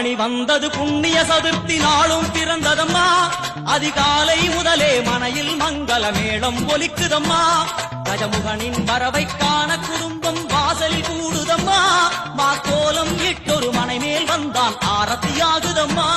ஆவணி வந்தது புண்ணிய சதுர்த்தி நாளும் பிறந்ததம்மா. அதிகாலை முதலே மனையில் மங்கள மேளம் ஒலிக்குதம்மா. கஜமுகனின் வரவை காண குடும்பம் வாசலில் கூடுதம்மா. மாக்கோலம் இட்டொரு மனை மேல் வந்தான் ஆரத்தியாகுதம்மா.